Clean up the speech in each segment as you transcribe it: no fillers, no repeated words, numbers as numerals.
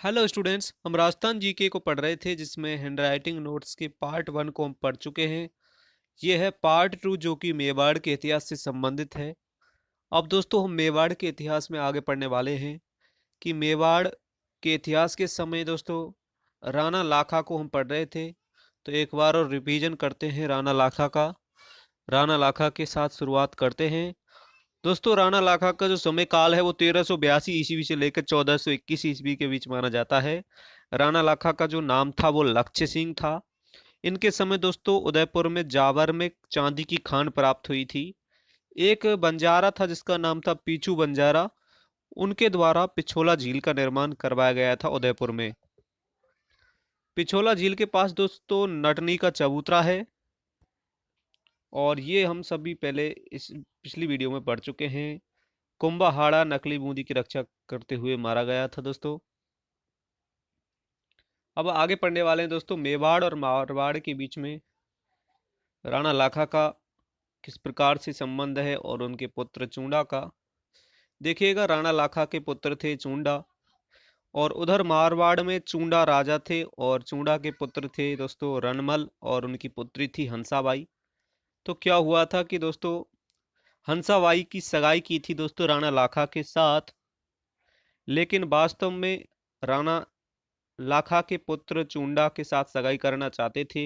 Hello students, हम Rajasthan GK को पढ़ रहे थे जिसमें हैंडराइटिंग नोट्स के पार्ट 1 को हम पढ़ चुके हैं। ये है पार्ट 2 जो कि मेवाड़ के इतिहास से संबंधित है। अब दोस्तों हम मेवाड़ के इतिहास में आगे पढ़ने वाले हैं कि मेवाड़ के इतिहास के समय दोस्तों राणा लाखा को हम पढ़ रहे थे। तो एक बार और रिवीजन करते हैं राणा लाखा का। राणा लाखा के साथ शुरुआत करते हैं। दोस्तों राणा लाखा का जो समय काल है वो 1382 ईस्वी से लेकर 1421 ईस्वी के बीच माना जाता है। राणा लाखा का जो नाम था वो लक्ष्य सिंह था। इनके समय दोस्तों उदयपुर में जावर में चांदी की खान प्राप्त हुई थी। एक बंजारा था जिसका नाम था पीछू बंजारा। उनके द्वारा पिछोला झील का निर्माण करवाया गया था उदयपुर में। पिछोला झील के पास दोस्तों नटनी का चबूतरा है और ये हम सभी पहले इस पिछली वीडियो में पढ़ चुके हैं। कुंभहाड़ा नकली बूंदी की रक्षा करते हुए मारा गया था दोस्तों। अब आगे पढ़ने वाले हैं दोस्तों मेवाड़ और मारवाड़ के बीच में राणा लाखा का किस प्रकार से संबंध है और उनके पुत्र चूंडा का। देखिएगा, राणा लाखा के पुत्र थे चूंडा और उधर मारवाड़ में चूंडा राजा थे और चूंडा के पुत्र थे दोस्तों रणमल और उनकी पुत्री थी हंसाबाई। तो क्या हुआ था कि दोस्तों हंसाबाई की सगाई की थी दोस्तों राणा लाखा के साथ, लेकिन वास्तव में राणा लाखा के पुत्र चूंडा के साथ सगाई करना चाहते थे,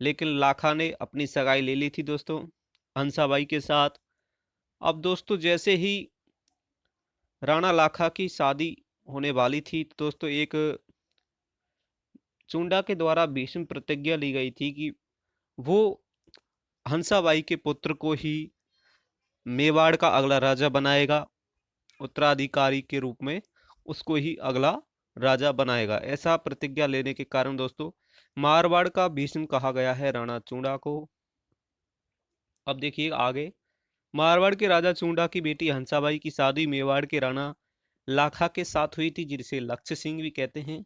लेकिन लाखा ने अपनी सगाई ले ली थी दोस्तों हंसाबाई के साथ। अब दोस्तों जैसे ही राणा लाखा की शादी होने वाली थी तो दोस्तों एक चूंडा के द्वारा भीष्म प्रतिज्ञा ली गई थी कि वो हंसाबाई के पुत्र को ही मेवाड़ का अगला राजा बनाएगा। उत्तराधिकारी के रूप में उसको ही अगला राजा बनाएगा। ऐसा प्रतिज्ञा लेने के कारण दोस्तों मारवाड़ का भीष्म कहा गया है राणा चूंडा को। अब देखिए आगे, मारवाड़ के राजा चूंडा की बेटी हंसाबाई की शादी मेवाड़ के राणा लाखा के साथ हुई थी जिसे लक्ष्य सिंह भी कहते हैं।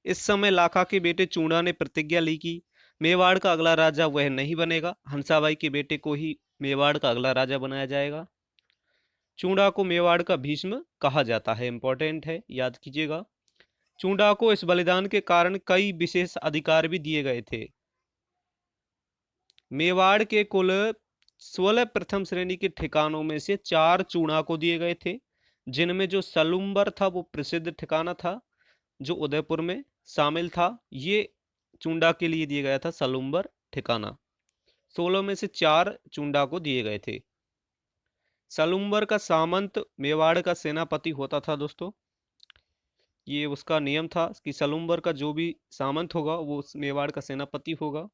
इस समय लाखा के बेटे चूंडा ने प्रतिज्ञा ली कि मेवाड़ का अगला राजा वह नहीं बनेगा, हंसाबाई के बेटे को ही मेवाड़ का अगला राजा बनाया जाएगा। चूंडा को मेवाड़ का भीष्म कहा जाता है, इंपॉर्टेंट है, याद कीजिएगा। चूंडा को इस बलिदान के कारण कई विशेष अधिकार भी दिए गए थे। मेवाड़ के कुल 16 प्रथम श्रेणी के ठिकानों में से 4 चूंडा को दिए गए थे, जिनमें जो सलुम्बर था वो प्रसिद्ध ठिकाना था जो उदयपुर में शामिल था। ये चूंडा के लिए दिया गया था सलुम्बर ठिकाना। 16 में से 4 चूंडा को दिए गए थे। सलुम्बर का सामंत मेवाड़ का सेनापति होता था दोस्तों। ये उसका नियम था कि सलुम्बर का जो भी सामंत होगा वो मेवाड़ का सेनापति होगा।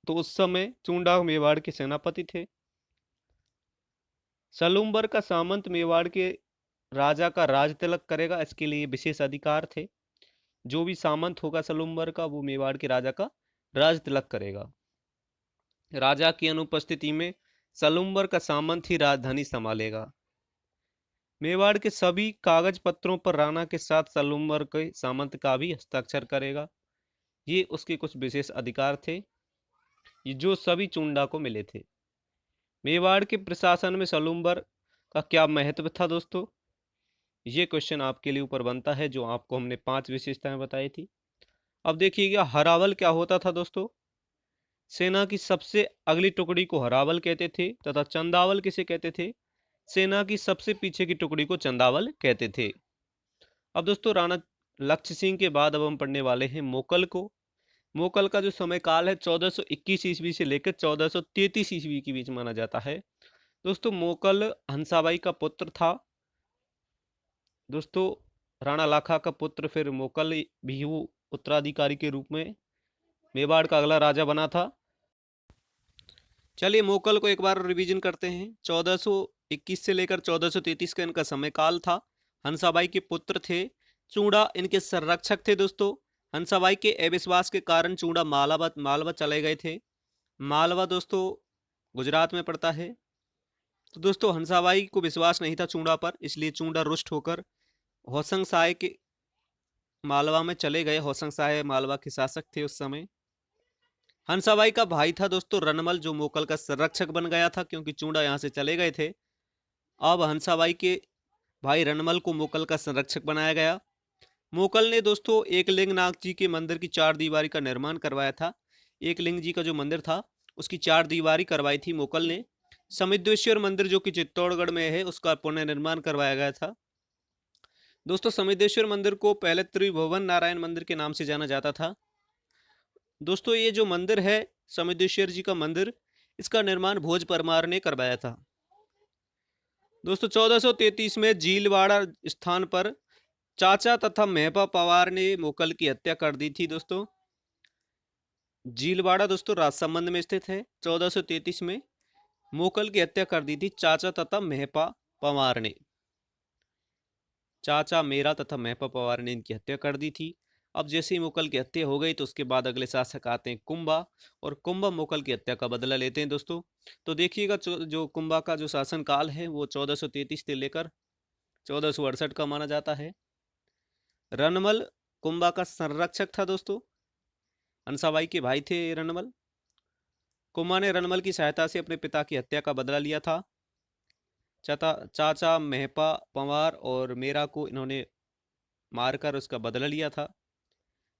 तो उस समय चूंडा मेवाड़ के सेनापति थे। सलुम्बर का सामंत मेवाड़ के राजा का राज तिलक करेगा, इसके लिए विशेष अधिकार थे। जो भी सामंत होगा सलुम्बर का वो मेवाड़ के राजा का राज तिलक करेगा। राजा की अनुपस्थिति में सलुम्बर का सामंत ही राजधानी संभालेगा। मेवाड़ के सभी कागज पत्रों पर राणा के साथ सलुम्बर के सामंत का भी हस्ताक्षर करेगा। ये उसके कुछ विशेष अधिकार थे ये जो सभी चूंडा को मिले थे। मेवाड़ के प्रशासन में सलुम्बर का क्या महत्व था दोस्तों, ये क्वेश्चन आपके लिए ऊपर बनता है, जो आपको हमने 5 विशेषताएं बताई थी। अब देखिएगा हरावल क्या होता था दोस्तों। सेना की सबसे अगली टुकड़ी को हरावल कहते थे तथा चंदावल किसे कहते थे, सेना की सबसे पीछे की टुकड़ी को चंदावल कहते थे। अब दोस्तों राणा लक्ष्य सिंह के बाद अब हम पढ़ने वाले हैं मोकल को। मोकल का जो समय काल है 1421 ईस्वी से लेकर 1433 ईस्वी के बीच माना जाता है। दोस्तों मोकल हंसाबाई का पुत्र था। दोस्तों राणा लाखा का पुत्र फिर मोकल भी वो उत्तराधिकारी के रूप में मेवाड़ का अगला राजा बना था। चलिए मोकल को एक बार रिवीजन करते हैं। 1421 से लेकर 1433 का इनका समय काल था। हंसाबाई के पुत्र थे। चूंडा इनके संरक्षक थे दोस्तों। हंसाबाई के अविश्वास के कारण चूंडा मालवा चले गए थे। मालवा दोस्तों गुजरात में पड़ता है। तो दोस्तों हंसाबाई को विश्वास नहीं था चूंडा पर, इसलिए चूंडा रुष्ट होकर होसंग साय के मालवा में चले गए। होसंग साय मालवा के शासक थे उस समय। हंसाबाई का भाई था दोस्तों रनमल, जो मोकल का संरक्षक बन गया था क्योंकि चूंडा यहाँ से चले गए थे। अब हंसाबाई के भाई रणमल को मोकल का संरक्षक बनाया गया। मोकल ने दोस्तों एकलिंग नाग जी के मंदिर की 4 दीवारी का निर्माण करवाया था। एकलिंग जी का जो मंदिर था उसकी 4 दीवारी करवाई थी मोकल ने। समिद्धेश्वर मंदिर जो कि चित्तौड़गढ़ में है उसका पुनर्निर्माण करवाया गया था। दोस्तों समिद्धेश्वर मंदिर को पहले त्रिभुवन नारायण मंदिर के नाम से जाना जाता था। दोस्तों ये जो मंदिर है समिद्धेश्वर जी का मंदिर, इसका निर्माण भोज परमार ने करवाया था। दोस्तों 1433 में झीलवाड़ा स्थान पर चाचा तथा मेहपा पवार ने मोकल की हत्या कर दी थी। दोस्तों झीलवाड़ा दोस्तों राजसमंद में स्थित है। 1433 में मोकल की हत्या कर दी थी चाचा तथा मेहपा पवार ने। चाचा मेरा तथा मेहपा पवार ने इनकी हत्या कर दी थी। अब जैसे ही मोकल की हत्या हो गई तो उसके बाद अगले शासक आते हैं कुंभा, और कुंभा मोकल की हत्या का बदला लेते हैं। दोस्तों तो देखिएगा जो कुंभा का जो शासन काल है वो 1433 से लेकर 1468 का माना जाता है। रणमल कुंभा का संरक्षक था। दोस्तों हंसाबाई के भाई थे रणमल। कुंभा ने रणमल की सहायता से अपने पिता की हत्या का बदला लिया था। चाचा मेहपा पंवार और मेरा को इन्होंने मारकर उसका बदला लिया था।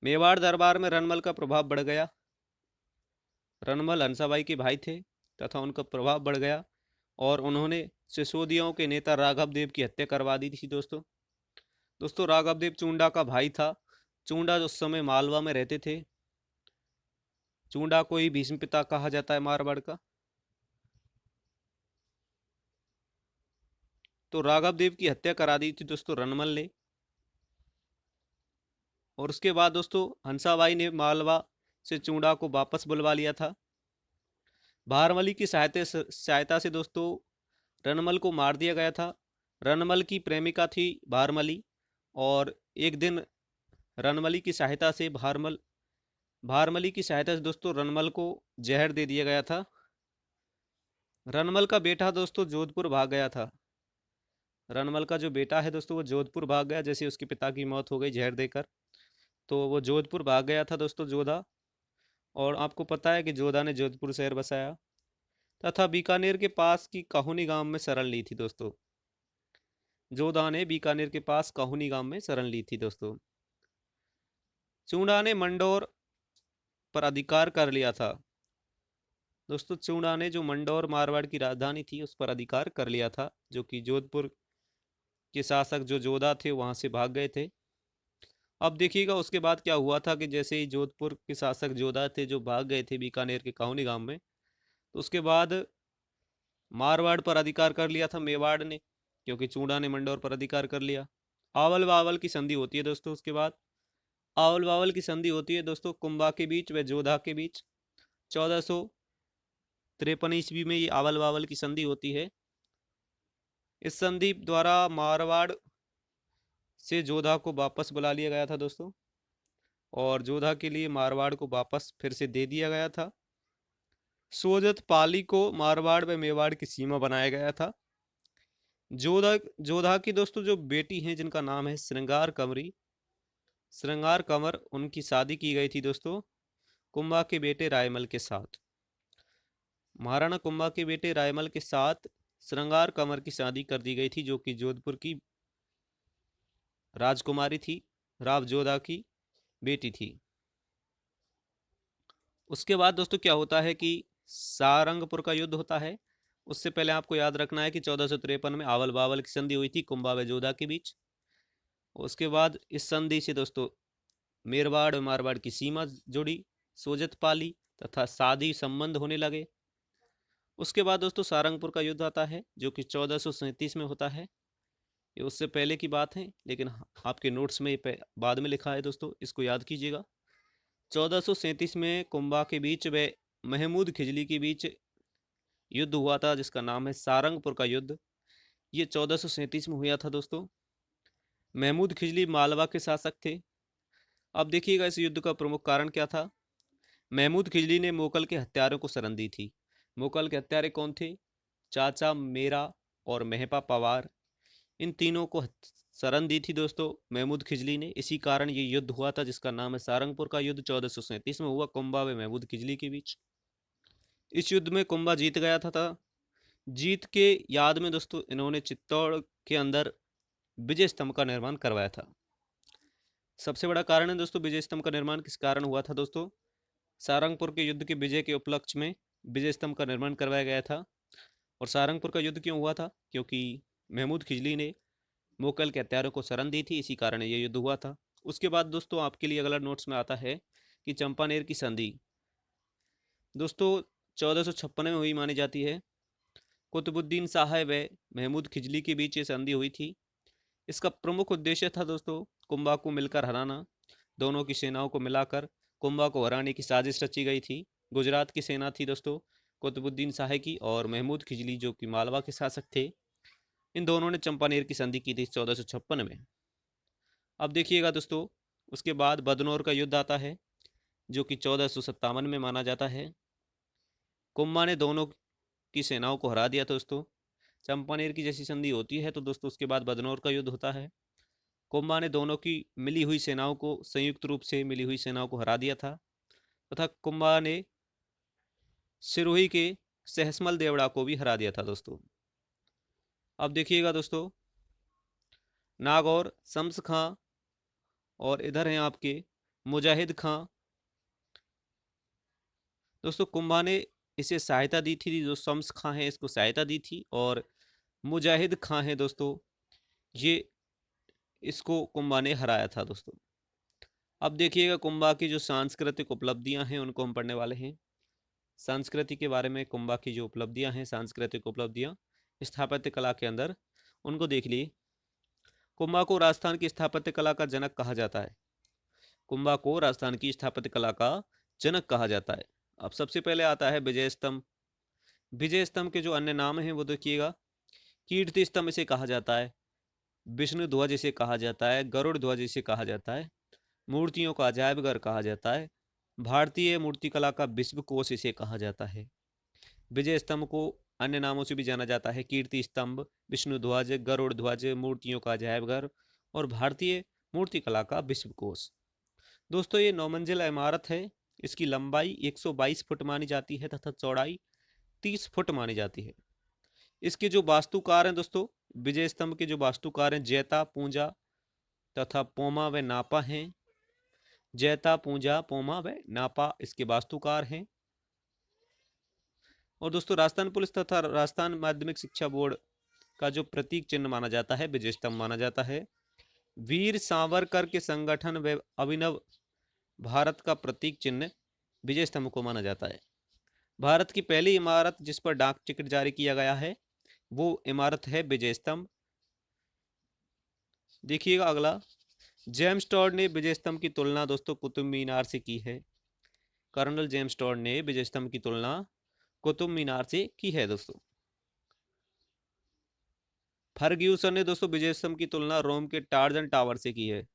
मेवाड़ दरबार में रणमल का प्रभाव बढ़ गया। रणमल हंसाबाई के भाई थे तथा उनका प्रभाव बढ़ गया और उन्होंने सिसोदियों के नेता राघव देव की हत्या करवा दी थी। दोस्तों राघव देव चूंडा का भाई था। चूंडा उस समय मालवा में रहते थे। चूंडा को ही भीष्म पिता कहा जाता है मारवाड़ का। तो राघव देव की हत्या करा दी थी दोस्तों रणमल ने। और उसके बाद दोस्तों हंसाबाई ने मालवा से चूंडा को वापस बुलवा लिया था। भारमली की सहायता से दोस्तों रणमल को मार दिया गया था। रणमल की प्रेमिका थी भारमली, और एक दिन रणमली की सहायता से भारमली की सहायता से दोस्तों रणमल को जहर दे दिया गया था। रणमल का बेटा दोस्तों जोधपुर भाग गया था। रणमल का जो बेटा है दोस्तों वो जोधपुर भाग गया, जैसे उसके पिता की मौत हो गई जहर देकर, तो वो जोधपुर भाग गया था दोस्तों जोधा। और आपको पता है कि जोधा ने जोधपुर शहर बसाया तथा बीकानेर के पास की काहुनी गांव में शरण ली थी। दोस्तों जोधा ने बीकानेर के पास काहुनी गांव में शरण ली थी। दोस्तों चूंडा ने मंडोर पर अधिकार कर लिया था। दोस्तों चूंडा ने जो मंडोर मारवाड़ की राजधानी थी उस पर अधिकार कर लिया था, जो कि जोधपुर के शासक जो जोधा थे वहां से भाग गए थे। अब देखिएगा उसके बाद क्या हुआ था कि जैसे ही जोधपुर के शासक जोधा थे जो भाग गए थे बीकानेर के काहुनी गांव में, तो उसके बाद मारवाड़ पर अधिकार कर लिया था मेवाड़ ने, क्योंकि चूंडा ने मंडोर पर अधिकार कर लिया। आवल बावल की संधि होती है दोस्तों। उसके बाद आवल बावल की संधि होती है दोस्तों कुंभा के बीच व जोधा के बीच। 1453 ईस्वी में ये आवल बावल की संधि होती है। इस संधि द्वारा मारवाड़ से जोधा को वापस बुला लिया गया था दोस्तों, और जोधा के लिए मारवाड़ को वापस फिर से दे दिया गया था। सोजत पाली को मारवाड़ व मेवाड़ की सीमा बनाया गया था। जोधा जोधा की दोस्तों जो बेटी हैं जिनका नाम है श्रृंगार कंवरी, श्रृंगार कंवर, उनकी शादी की गई थी दोस्तों कुंभा के बेटे रायमल के साथ। महाराणा कुंभा के बेटे रायमल के साथ श्रृंगार कंवर की शादी कर दी गई थी, जो कि जोधपुर की राजकुमारी थी, राव जोधा की बेटी थी। उसके बाद दोस्तों क्या होता है कि सारंगपुर का युद्ध होता है। उससे पहले आपको याद रखना है कि 1453 में आवल बावल की संधि हुई थी कुंभा व जोधा के बीच। उसके बाद इस संधि से दोस्तों मेरवाड़ और मारवाड़ की सीमा जुड़ी, सोजत पाली तथा शादी संबंध होने लगे। उसके बाद दोस्तों सारंगपुर का युद्ध आता है जो कि 1437 में होता है। ये उससे पहले की बात है, लेकिन आपके नोट्स में बाद में लिखा है दोस्तों, इसको याद कीजिएगा। 1437 में कुंभा के बीच व महमूद खिजली के बीच युद्ध हुआ था जिसका नाम है सारंगपुर का युद्ध। ये 1437 में हुआ था दोस्तों। महमूद खिजली मालवा के शासक थे। अब देखिएगा इस युद्ध का प्रमुख कारण क्या था। महमूद खिजली ने मोकल के हत्यारों को शरण दी थी। मोकल के हत्यारे कौन थे? चाचा मेरा और मेहपा पवार, इन तीनों को शरण दी थी दोस्तों महमूद खिजली ने। इसी कारण ये युद्ध हुआ था जिसका नाम है सारंगपुर का युद्ध। 1437 में हुआ कुंभा व महमूद खिजली के बीच। इस युद्ध में कुंभा जीत गया था। जीत के याद में दोस्तों इन्होंने चित्तौड़ के अंदर विजय स्तंभ का निर्माण करवाया था। सबसे बड़ा कारण है दोस्तों, विजय स्तंभ का निर्माण किस कारण हुआ था दोस्तों? सारंगपुर के युद्ध के विजय के उपलक्ष्य में विजय स्तंभ का निर्माण करवाया गया था। और सारंगपुर का युद्ध क्यों हुआ था? क्योंकि महमूद खिजली ने मुगल के हत्यारों को शरण दी थी, इसी कारण ये युद्ध हुआ था। उसके बाद दोस्तों आपके लिए अगला नोट्स में आता है कि चंपानेर की संधि दोस्तों 1456 में हुई मानी जाती है। कुतुबुद्दीन शाह व महमूद खिजली के बीच ये संधि हुई थी। इसका प्रमुख उद्देश्य था दोस्तों कुंभा को मिलकर हराना। दोनों की सेनाओं को मिलाकर कुंभा को हराने की साजिश रची गई थी। गुजरात की सेना थी दोस्तों कुतुबुद्दीन शाह की, और महमूद खिजली जो कि मालवा के शासक थे, इन दोनों ने चंपानेर की संधि की थी 1456 में। अब देखिएगा दोस्तों, उसके बाद बदनौर का युद्ध आता है जो कि 1457 में माना जाता है। कुंभा ने दोनों की सेनाओं को हरा दिया दोस्तों। चंपानेर की जैसी संधि होती है तो दोस्तों उसके बाद बदनौर का युद्ध होता है। कुंभा ने दोनों की मिली हुई सेनाओं को, संयुक्त रूप से मिली हुई सेनाओं को हरा दिया था, तथा कुंभा ने सिरोही के सहसमल देवड़ा को भी हरा दिया था दोस्तों। अब देखिएगा दोस्तों, नागौर शम्स खां और इधर हैं आपके मुजाहिद खां। दोस्तों कुंभा ने इसे सहायता दी थी, जो शम्स खां है इसको सहायता दी थी, और मुजाहिद खां है दोस्तों ये इसको कुंभा ने हराया था दोस्तों। अब देखिएगा कुंभा की जो सांस्कृतिक उपलब्धियां हैं उनको हम पढ़ने वाले हैं। संस्कृति के बारे में कुंभा की जो उपलब्धियां हैं, सांस्कृतिक उपलब्धियां स्थापत्य कला के अंदर, उनको देख लिए। कुंभा को राजस्थान की स्थापत्य कला का जनक कहा जाता है। कुंभा को राजस्थान की स्थापत्य कला का जनक कहा जाता है। अब सबसे पहले आता है विजय स्तंभ। विजय स्तंभ के जो अन्य नाम हैं वो देखिएगा। कीर्ति स्तंभ इसे कहा जाता है, विष्णु ध्वज इसे कहा जाता है, गरुड़ ध्वज इसे कहा जाता है, मूर्तियों का अजायब घर कहा जाता है, भारतीय मूर्तिकला का विश्वकोश इसे कहा जाता है। विजय स्तंभ को अन्य नामों से भी जाना जाता है, कीर्ति स्तंभ, विष्णु ध्वज, गरुड़ ध्वज, मूर्तियों का अजायब घर और भारतीय मूर्तिकला का विश्वकोश। दोस्तों ये 9 मंजिला इमारत है। इसकी लंबाई 122 फुट मानी जाती है तथा चौड़ाई 30 फुट मानी जाती है। इसके जो वास्तुकार हैं दोस्तों, विजय स्तंभ के जो वास्तुकार हैं जैता, पूंजा तथा पोमा व नापा हैं। जैता, पूंजा, पोमा व नापा इसके वास्तुकार हैं। और दोस्तों राजस्थान पुलिस तथा राजस्थान माध्यमिक शिक्षा बोर्ड का जो प्रतीक चिन्ह माना जाता है विजय स्तंभ माना जाता है। वीर सावरकर के संगठन व अभिनव भारत का प्रतीक चिन्ह विजय स्तंभ को माना जाता है। भारत की पहली इमारत जिस पर डाक टिकट जारी किया गया है वो इमारत है विजय स्तंभ। देखिएगा अगला, जेम्स टॉड ने विजय स्तंभ की तुलना दोस्तों कुतुब मीनार से की है। कर्नल जेम्स टॉड ने विजय स्तंभ की तुलना कुतुब मीनार से की है दोस्तों। फर्ग्यूसन ने दोस्तों विजय स्तंभ की तुलना रोम के टार्जन टावर से की है।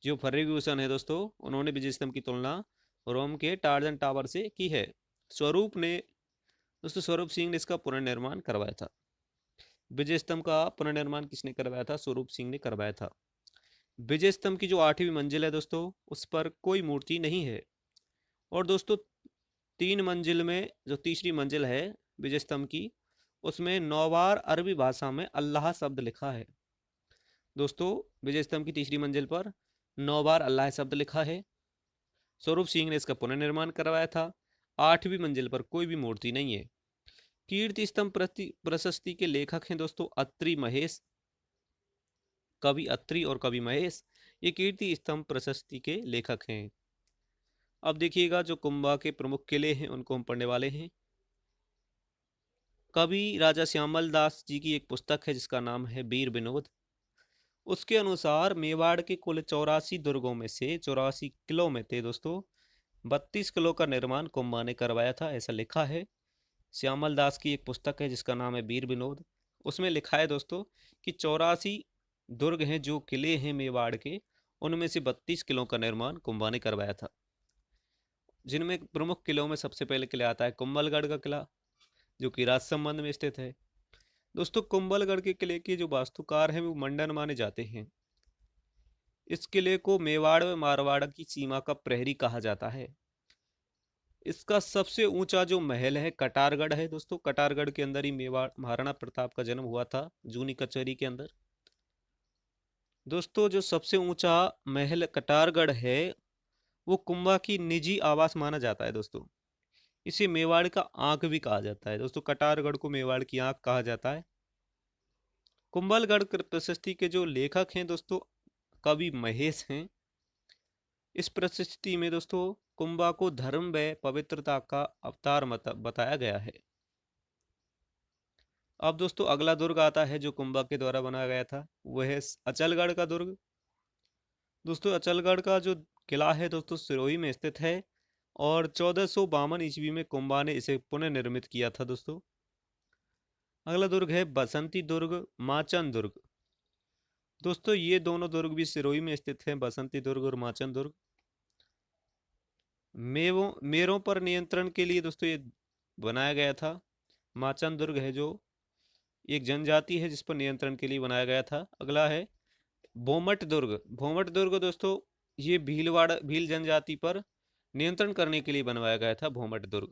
जो फर्ग्यूसन है दोस्तों उन्होंने विजय स्तंभ की तुलना रोम के टार्जन टावर से की है। स्वरूप ने दोस्तों, स्वरूप सिंह ने इसका पुनर्निर्माण करवाया था। विजय स्तंभ का पुनर्निर्माण किसने करवाया था? स्वरूप सिंह ने करवाया था। विजय स्तंभ की जो 8वीं मंजिल है दोस्तों उस पर कोई मूर्ति नहीं है। और दोस्तों 3 मंजिल में जो तीसरी मंजिल है विजय स्तंभ की, उसमें 9 बार अरबी भाषा में अल्लाह शब्द लिखा है। दोस्तों विजय स्तंभ की तीसरी मंजिल पर 9 बार अल्लाह शब्द लिखा है। स्वरूप सिंह ने इसका पुनर्निर्माण करवाया था। 8वीं मंजिल पर कोई भी मूर्ति नहीं है। कीर्ति स्तंभ प्रशस्ति के लेखक हैं दोस्तों अत्रि महेश, कवि अत्रि और कवि महेश, ये कीर्ति स्तंभ प्रशस्ति के लेखक हैं। अब देखिएगा जो कुंभा के प्रमुख किले हैं उनको हम पढ़ने वाले हैं। कवि राजा श्यामल दास जी की एक पुस्तक है जिसका नाम है वीर विनोद। उसके अनुसार मेवाड़ के कुल 84 दुर्गों में से 84 किलों में थे दोस्तों 32 किलो का निर्माण कुंभा ने करवाया था, ऐसा लिखा है। श्यामल दास की एक पुस्तक है जिसका नाम है वीर विनोद। उसमें लिखा है दोस्तों कि 84 दुर्ग हैं जो किले हैं मेवाड़ के, उनमें से 32 किलों का निर्माण कुंभा ने करवाया था। जिनमें प्रमुख किलों में सबसे पहले किला आता है कुंभलगढ़ का किला जो कि राजसमंद में स्थित है। दोस्तों कुंभलगढ़ के किले के जो वास्तुकार हैं वो मंडन माने जाते हैं। इस किले को मेवाड़ व मारवाड़ की सीमा का प्रहरी कहा जाता है। इसका सबसे ऊंचा जो महल है कटारगढ़ है दोस्तों। कटारगढ़ के अंदर ही मेवाड़ महाराणा प्रताप का जन्म हुआ था, जूनी कचहरी के अंदर। दोस्तों जो सबसे ऊंचा महल कटारगढ़ है वो कुंभा की निजी आवास माना जाता है दोस्तों। इसे मेवाड़ का आंख भी कहा जाता है दोस्तों, कटारगढ़ को मेवाड़ की आंख कहा जाता है। कुंभलगढ़ प्रशस्ति के जो लेखक हैं दोस्तों, कवि महेश हैं। इस प्रशस्ति में दोस्तों कुंभा को धर्म व पवित्रता का अवतार बताया गया है। अब दोस्तों अगला दुर्ग आता है जो कुंभा के द्वारा बनाया गया था, वह है अचलगढ़ का दुर्ग। दोस्तों अचलगढ़ का जो किला है दोस्तों सिरोही में स्थित है और 1452 ईस्वी में कुंभा ने इसे पुनर्निर्मित किया था दोस्तों। अगला दुर्ग है बसंती दुर्ग, माचन दुर्ग। दोस्तों ये दोनों दुर्ग भी सिरोही में स्थित हैं, बसंती दुर्ग और माचन दुर्ग। मेरों पर नियंत्रण के लिए दोस्तों ये बनाया गया था। माचन दुर्ग है जो एक जनजाति है जिस पर नियंत्रण के लिए बनाया गया था। अगला है भोमट दुर्ग। भोमट दुर्ग दोस्तों ये भील जनजाति पर नियंत्रण करने के लिए बनवाया गया था भोमट दुर्ग।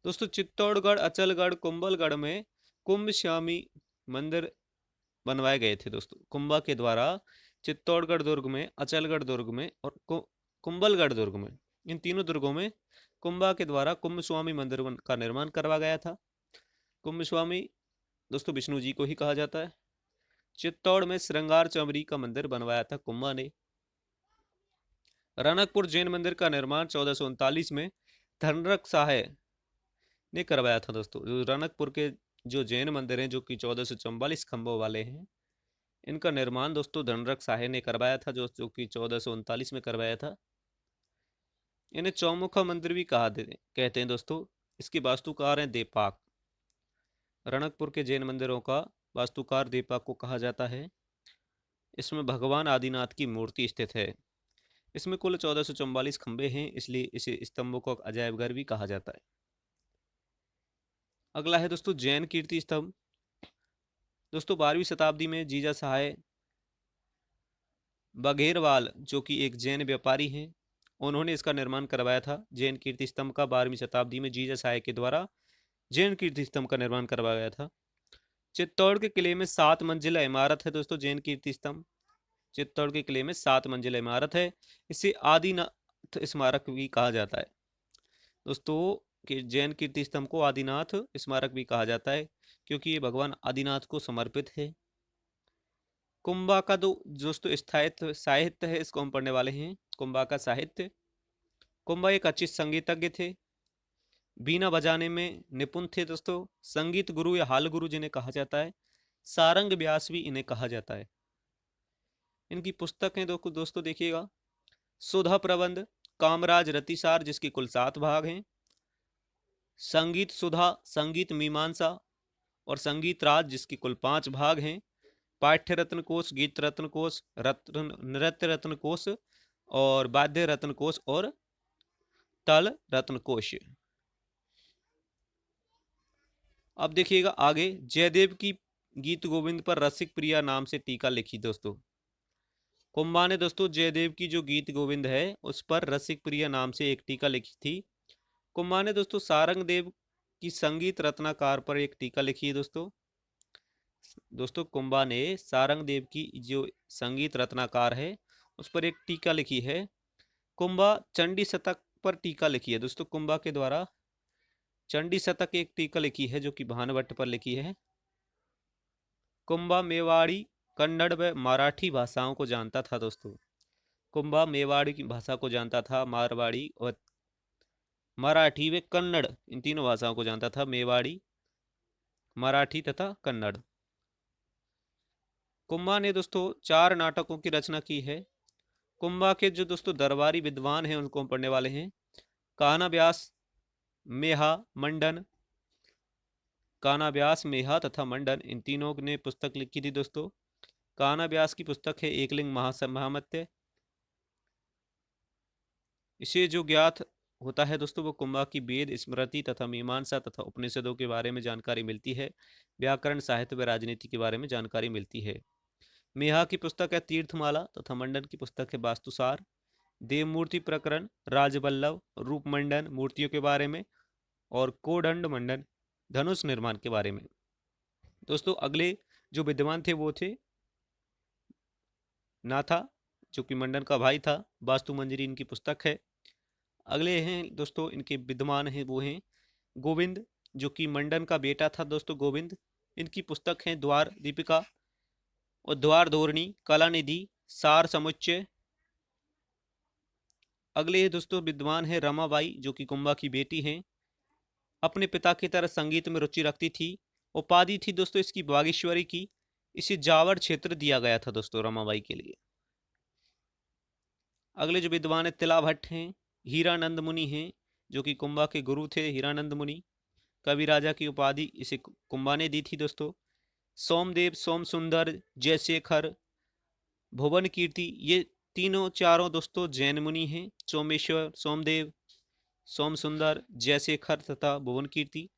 दोस्तों चित्तौड़गढ़, अचलगढ़, कुंभलगढ़ में कुंभश्यामी मंदिर बनवाए गए थे दोस्तों कुंभा के द्वारा। चित्तौड़गढ़ दुर्ग में, अचलगढ़ दुर्ग में और कुंभलगढ़ दुर्ग में, इन तीनों दुर्गों में कुंभा के द्वारा कुंभस्वामी मंदिर का निर्माण करवा गया था। कुंभस्वामी दोस्तों विष्णु जी को ही कहा जाता है। चित्तौड़ में श्रृंगार चमरी का मंदिर बनवाया था कुंभा ने। रनकपुर जैन मंदिर का निर्माण 1439 में धनरक साहे ने करवाया था दोस्तों। जो रनकपुर के जो जैन मंदिर हैं जो कि 1444 खंभों वाले हैं, इनका निर्माण दोस्तों धनरक साहे ने करवाया था, जो कि 1439 में करवाया था। इन्हें चौमुखा मंदिर भी कहते हैं दोस्तों। इसके वास्तुकार हैं देपाक। रणकपुर के जैन मंदिरों का वास्तुकार देपाक को कहा जाता है। इसमें भगवान आदिनाथ की मूर्ति स्थित है। इसमें कुल 1444 खंभे हैं, इसलिए इसे स्तंभों को अजायब घर भी कहा जाता है। अगला है दोस्तों जैन कीर्ति स्तंभ। दोस्तों 12वीं शताब्दी में जीजा सहाय बघेरवाल जो कि एक जैन व्यापारी हैं, उन्होंने इसका निर्माण करवाया था। जैन कीर्ति स्तंभ का 12वीं शताब्दी में जीजा सहाय के द्वारा जैन कीर्ति स्तंभ का निर्माण करवाया गया था। चित्तौड़ के किले में 7 मंजिला इमारत है दोस्तों जैन कीर्ति स्तंभ। चित्तौड़ के किले में 7 मंजिला इमारत है। इसे आदिनाथ स्मारक भी कहा जाता है दोस्तों। कि जैन कीर्ति स्तंभ को आदिनाथ स्मारक भी कहा जाता है क्योंकि ये भगवान आदिनाथ को समर्पित है। कुंभा का दोस्तों साहित्य है, इसको हम पढ़ने वाले हैं। कुंभा का साहित्य। कुंभा एक अच्छे संगीतज्ञ थे, बीना बजाने में निपुण थे दोस्तों। संगीत गुरु या हाल गुरु जिन्हें कहा जाता है, सारंग व्यास भी इन्हें कहा जाता है। इनकी पुस्तकें दोस्तों देखिएगा, सुधा प्रबंध, कामराज रतिसार जिसके कुल 7 भाग हैं, संगीत सुधा, संगीत मीमांसा और संगीत राज जिसके कुल 5 भाग हैं, पाठ्य रत्न कोश, गीत रत्न कोश, नृत्य रत्न कोश और वाद्य रत्न कोश और तल रत्न कोश। अब देखिएगा आगे, जयदेव की गीत गोविंद पर रसिक प्रिया नाम से टीका लिखी दोस्तों। कुंभा ने दोस्तों जयदेव की जो गीत गोविंद है उस पर रसिक प्रिया नाम से एक टीका लिखी थी। कुंभा ने दोस्तों सारंग देव की संगीत रत्नाकार पर एक टीका लिखी है दोस्तों कुंभा ने सारंग देव की जो संगीत रत्नाकार है उस पर एक टीका लिखी है। कुंभा चंडी शतक पर टीका लिखी है दोस्तों। कुंभा के द्वारा चंडी शतक एक टीका लिखी है जो कि भानवट पर लिखी है। कुंभा मेवाड़ी, कन्नड़ व मराठी भाषाओं को जानता था दोस्तों। कुंभा मेवाड़ी की भाषा को जानता था, मारवाड़ी और मराठी व कन्नड़ इन तीनों भाषाओं को जानता था, मेवाड़ी, मराठी तथा कन्नड़। कुंभा ने दोस्तों 4 नाटकों की रचना की है। कुंभा के जो दोस्तों दरबारी विद्वान हैं उनको हम पढ़ने वाले हैं। कान्हा व्यास, मेहा, मंडन, कान्हा व्यास, मेहा तथा मंडन इन तीनों ने पुस्तक लिखी थी दोस्तों। कान्हा व्यास की पुस्तक है एकलिंग महामत्य। इसे जो ज्ञात होता है दोस्तों वो कुंभा की वेद, स्मृति तथा मीमांसा तथा उपनिषदों के बारे में जानकारी मिलती है। व्याकरण, साहित्य व राजनीति के बारे में जानकारी मिलती है। मेहा की पुस्तक है तीर्थमाला तथा मंडन की पुस्तक है वास्तुसार। देवमूर्ति प्रकरण, राजबल्लभ, रूपमंडन मूर्तियों के बारे में और कोदंड मंडन धनुष निर्माण के बारे में। दोस्तों अगले जो विद्वान थे वो थे नाथा, जो कि मंडन का भाई था। वास्तु मंजरी इनकी पुस्तक है। अगले हैं दोस्तों इनके विद्वान हैं, वो हैं गोविंद, जो कि मंडन का बेटा था दोस्तों गोविंद। इनकी पुस्तक है द्वार दीपिका, उद्वार धोरणी, कला निधि, सार समुच्चय। अगले हैं दोस्तों विद्वान है रमाबाई, जो कि कुंभा की बेटी हैं। अपने पिता की तरह संगीत में रुचि रखती थी। उपाधि थी दोस्तों इसकी बागेश्वरी की। इसे जावर क्षेत्र दिया गया था दोस्तों रमाबाई के लिए। अगले जो विद्वान है तिला भट्ट हैं। हीरानंद मुनि हैं, जो कि कुंभा के गुरु थे हीरानंद मुनि। कवि राजा की उपाधि इसे कुंभा ने दी थी दोस्तों। सोमदेव, सोम सुंदर, जयशेखर, भुवन कीर्ति, ये तीनों चारों दोस्तों जैन मुनि हैं। सोमेश्वर, सोमदेव, सोम सुंदर, जयशेखर तथा भुवन कीर्ति।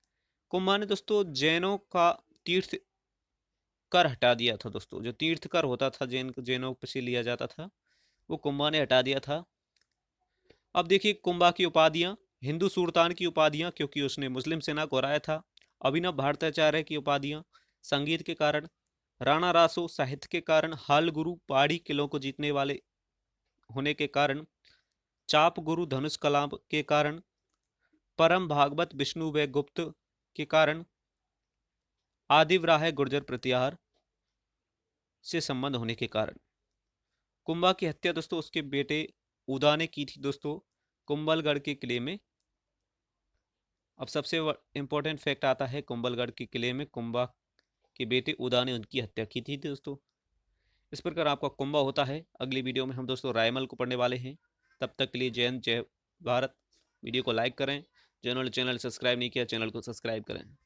कुंभा ने दोस्तों जैनों का तीर्थ कर हटा दिया था दोस्तों। जो तीर्थ कर होता था जैनों से लिया जाता था, वो कुंभा ने हटा दिया था। अब देखिए कुंभा की उपाधियां। हिंदू सुल्तान की उपाधियां, क्योंकि उसने मुस्लिम सेना को हराया था। अभिनव भारताचार्य की उपाधियां संगीत के कारण। राणा रासो साहित्य के कारण। हाल गुरु पहाड़ी किलों को जीतने वाले होने के कारण। चाप गुरु धनुष कला के कारण। परम भागवत विष्णु व गुप्त के कारण। आदिवराह गुर्जर प्रत्याहार से संबंध होने के कारण। कुंभा की हत्या दोस्तों उसके बेटे उदा ने की थी दोस्तों, कुंभलगढ़ के किले में। अब सबसे इंपॉर्टेंट फैक्ट आता है, कुंभलगढ़ के किले में कुंभा के बेटे उदा ने उनकी हत्या की थी दोस्तों। इस प्रकार आपका कुंभा होता है। अगली वीडियो में हम दोस्तों रायमल को पढ़ने वाले हैं। तब तक के लिए जय हिंद, जय भारत। वीडियो को लाइक करें। जिन्होंने चैनल सब्सक्राइब नहीं किया, चैनल को सब्सक्राइब करें।